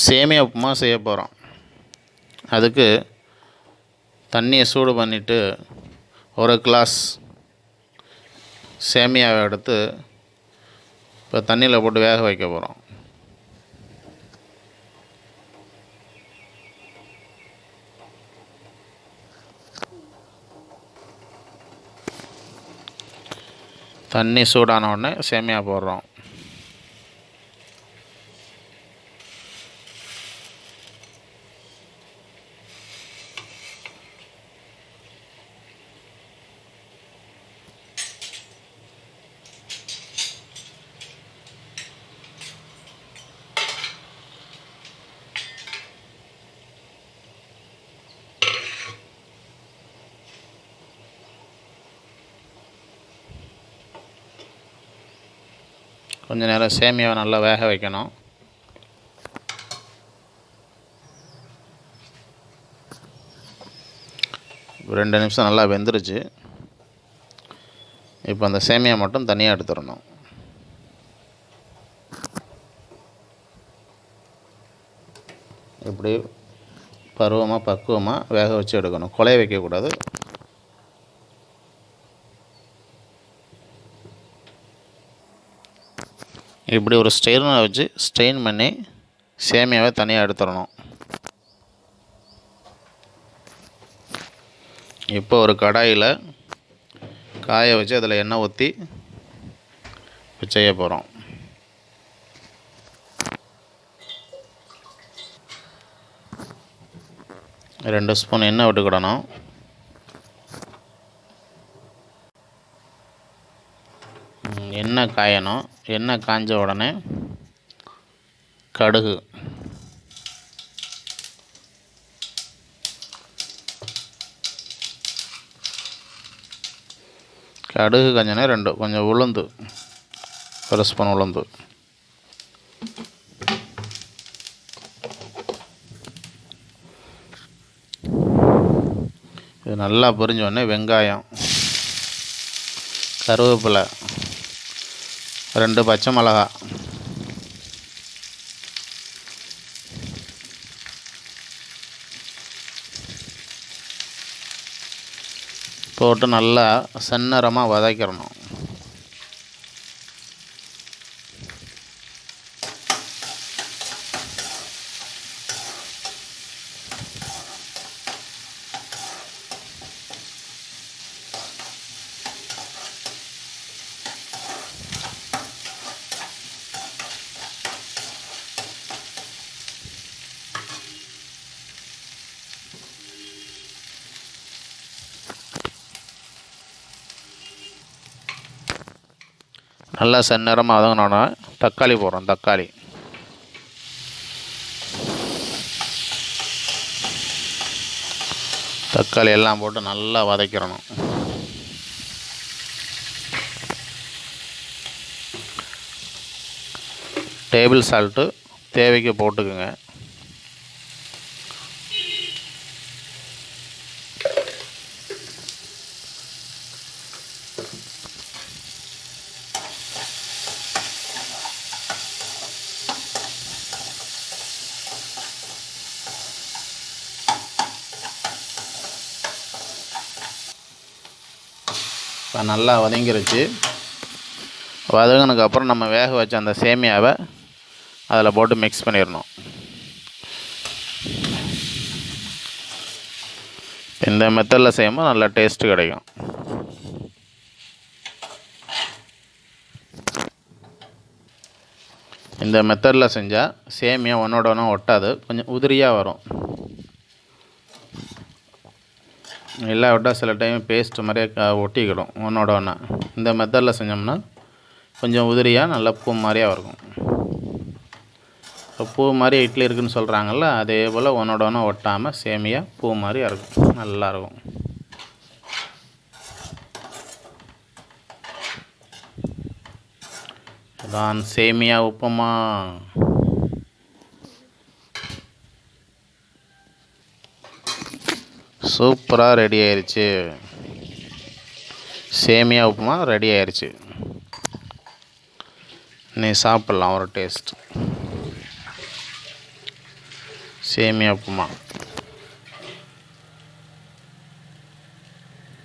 சேமியா உப்புமா செய்ய போகிறோம். அதுக்கு தண்ணியை சூடு பண்ணிவிட்டு ஒரு கிளாஸ் சேமியாவை எடுத்து இப்போ தண்ணியில் போட்டு வேக வைக்க போகிறோம். தண்ணி சூடான உடனே சேமியா போடுறோம். கொஞ்ச நேரம் சேமியாவை நல்லா வேக வைக்கணும். ரெண்டு நிமிஷம் நல்லா வெந்துருச்சு. இப்போ அந்த சேமியா மட்டும் தனியாக எடுத்துடணும். இப்படி பக்குவமாக வேக வச்சு எடுக்கணும். குழைய வைக்கக்கூடாது. இப்படி ஒரு ஸ்ட்ரெயினை வச்சு ஸ்ட்ரெயின் பண்ணி சேமியாவை தனியாக எடுத்துடணும். இப்போ ஒரு கடாயில் காய வச்சு அதில் எண்ணெய் ஊற்றி செய்ய போகிறோம். ரெண்டு ஸ்பூன் எண்ணெய் விட்டுக்கிடணும். எண்ணெய் காயணும். எண்ணெய் காஞ்ச உடனே கடுகு, காஞ்சனே கொஞ்சம் உளுந்து, ஒரு ஸ்பூன் உளுந்து, இது நல்லா பொரிஞ்ச உடனே வெங்காயம், கருவேப்பிலை, 2 பச்சை மிளகா, போட்டு நல்லா செந்நிறமாக வதக்கிடணும். நல்லா செந்நிறமாக வதங்கினோன்னா தக்காளி போடுறோம். தக்காளி எல்லாம் போட்டு நல்லா வதக்கிடணும். டேபிள் சால்ட்டு தேவைக்கு போட்டுக்குங்க. இப்போ நல்லா வதங்கிருச்சு. வதங்கினதுக்கப்புறம் நம்ம வேக வச்ச அந்த சேமியாவை அதில் போட்டு மிக்ஸ் பண்ணிடணும். இந்த மெத்தடில் செய்யும்போது நல்லா டேஸ்ட்டு கிடைக்கும். இந்த மெத்தடில் செஞ்சால் சேமியா ஒன்றோட ஒன்றா ஒட்டாது, கொஞ்சம் உதிரியாக வரும். இல்லை விட்டால் சில டைம் பேஸ்ட் மாதிரியே ஒட்டிக்கிடும் ஒன்றோட ஒன்றா. இந்த மெத்தடில் செஞ்சோம்னா கொஞ்சம் உதிரியாக நல்லா பூ மாதிரியாக இருக்கும். இப்போ பூ மாதிரி இட்லி இருக்குதுன்னு சொல்கிறாங்கல்ல, அதே போல் ஒன்றோட ஒன்றா ஒட்டாமல் சேமியா பூ மாதிரியாக இருக்கும், நல்லாயிருக்கும். இதான் சேமியா உப்புமா. சூப்பராக ரெடி ஆயிடுச்சு. சேமியா உப்புமா ரெடி ஆயிடுச்சு. நீ சாப்பிட்லாம் ஒரு டேஸ்ட். சேமியா உப்புமா.